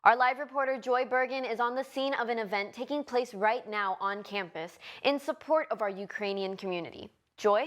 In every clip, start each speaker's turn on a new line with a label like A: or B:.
A: Our live reporter Joy Bergen is on the scene of an event taking place right now on campus in support of our Ukrainian community. Joy?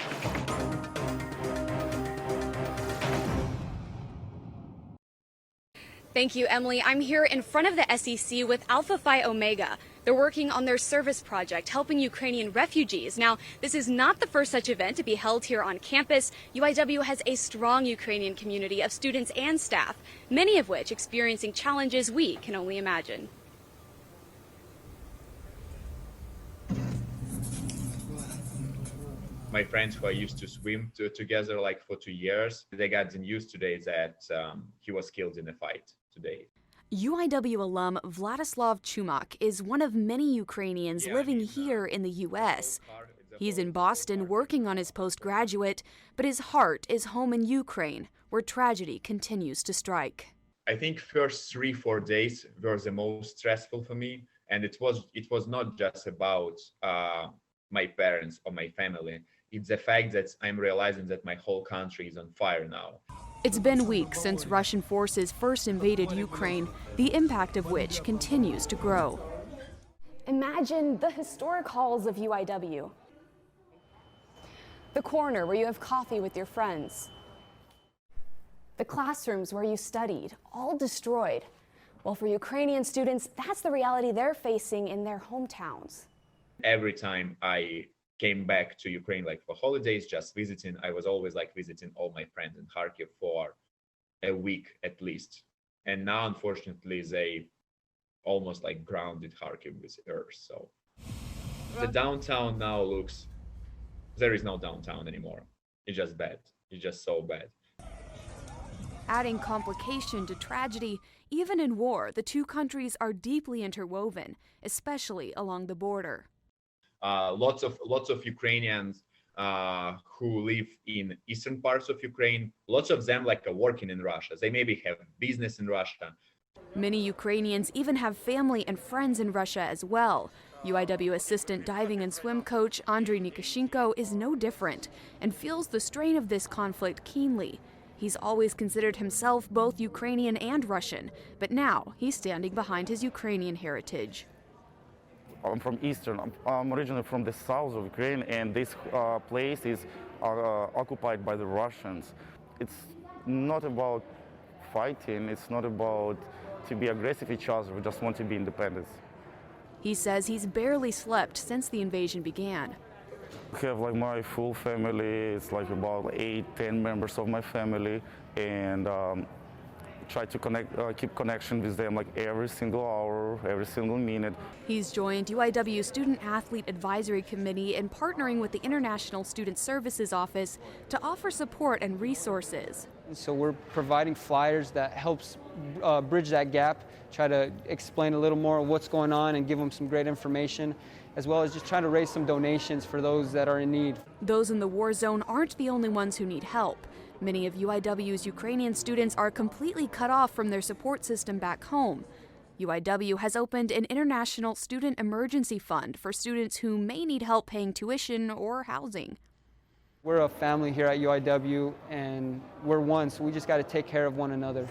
B: Thank you, Emily. I'm here in front of the SEC with Alpha Phi Omega. They're working on their service project, helping Ukrainian refugees. Now, this is not the first such event to be held here on campus. UIW has a strong Ukrainian community of students and staff, many of which experiencing challenges we can only imagine.
C: My friends who I used to swim together like for 2 years, they got the news today that he was killed in a fight today.
B: UIW alum Vladislav Chumak is one of many Ukrainians living here in the U.S. He's in Boston working on his postgraduate, but his heart is home in Ukraine, where tragedy continues to strike.
C: I think first 3-4 days were the most stressful for me, and it was not just about my parents or my family. It's the fact that I'm realizing that my whole country is on fire now.
B: It's been weeks since Russian forces first invaded Ukraine, the impact of which continues to grow. Imagine the historic halls of UIW. The corner where you have coffee with your friends. The classrooms where you studied, all destroyed. Well, for Ukrainian students, that's the reality they're facing in their hometowns.
C: Every time I came back to Ukraine, like for holidays, just visiting, I was always like visiting all my friends in Kharkiv for a week at least. And now, unfortunately, they almost like grounded Kharkiv with earth. So the downtown now looks, there is no downtown anymore. It's just bad. It's just so bad.
B: Adding complication to tragedy, even in war, the two countries are deeply interwoven, especially along the border.
C: Lots of Ukrainians who live in eastern parts of Ukraine, lots of them like are working in Russia. They maybe have business in Russia.
B: Many Ukrainians even have family and friends in Russia as well. UIW assistant diving and swim coach Andriy Nikoshenko is no different and feels the strain of this conflict keenly. He's always considered himself both Ukrainian and Russian, but now he's standing behind his Ukrainian heritage.
D: I'm from Eastern. I'm originally from the south of Ukraine, and this place is occupied by the Russians. It's not about fighting. It's not about to be aggressive each other. We just want to be independent.
B: He says he's barely slept since the invasion began.
D: I have like my full family. It's like about 8-10 members of my family, and try to keep connection with them like every single hour, every single minute.
B: He's joined UIW Student Athlete Advisory Committee in partnering with the International Student Services Office to offer support and resources.
E: So we're providing flyers that helps bridge that gap, try to explain a little more of what's going on and give them some great information, as well as just trying to raise some donations for those that are in need.
B: Those in the war zone aren't the only ones who need help. Many of UIW's Ukrainian students are completely cut off from their support system back home. UIW has opened an international student emergency fund for students who may need help paying tuition or housing.
E: We're a family here at UIW, and we're one, so we just got to take care of one another.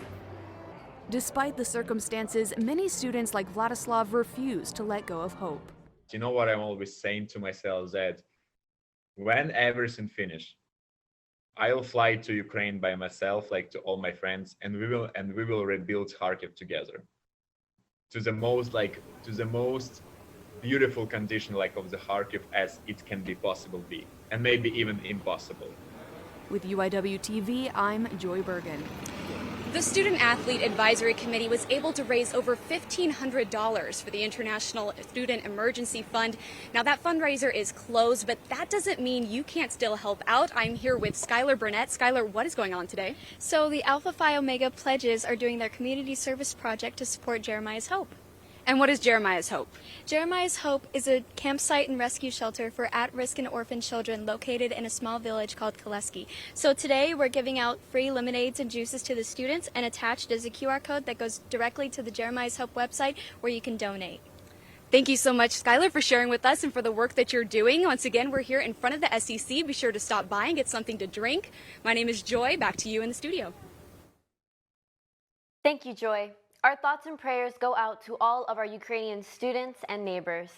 B: Despite the circumstances, many students like Vladislav refuse to let go of hope.
C: You know what I'm always saying to myself, that when everything finishes, I'll fly to Ukraine by myself, like to all my friends, and we will rebuild Kharkiv together to the most beautiful condition like of the Kharkiv as it can be possible be, and maybe even impossible.
B: With UIW TV, I'm Joy Bergen. The Student Athlete Advisory Committee was able to raise over $1,500 for the International Student Emergency Fund. Now that fundraiser is closed, but that doesn't mean you can't still help out. I'm here with Skylar Burnett. Skylar, what is going on today?
F: So the Alpha Phi Omega pledges are doing their community service project to support Jeremiah's Hope.
B: And what is Jeremiah's Hope?
F: Jeremiah's Hope is a campsite and rescue shelter for at-risk and orphan children located in a small village called Koleski. So today we're giving out free lemonades and juices to the students, and attached is a QR code that goes directly to the Jeremiah's Hope website where you can donate.
B: Thank you so much, Skylar, for sharing with us and for the work that you're doing. Once again, we're here in front of the SEC. Be sure to stop by and get something to drink. My name is Joy. Back to you in the studio.
A: Thank you, Joy. Our thoughts and prayers go out to all of our Ukrainian students and neighbors.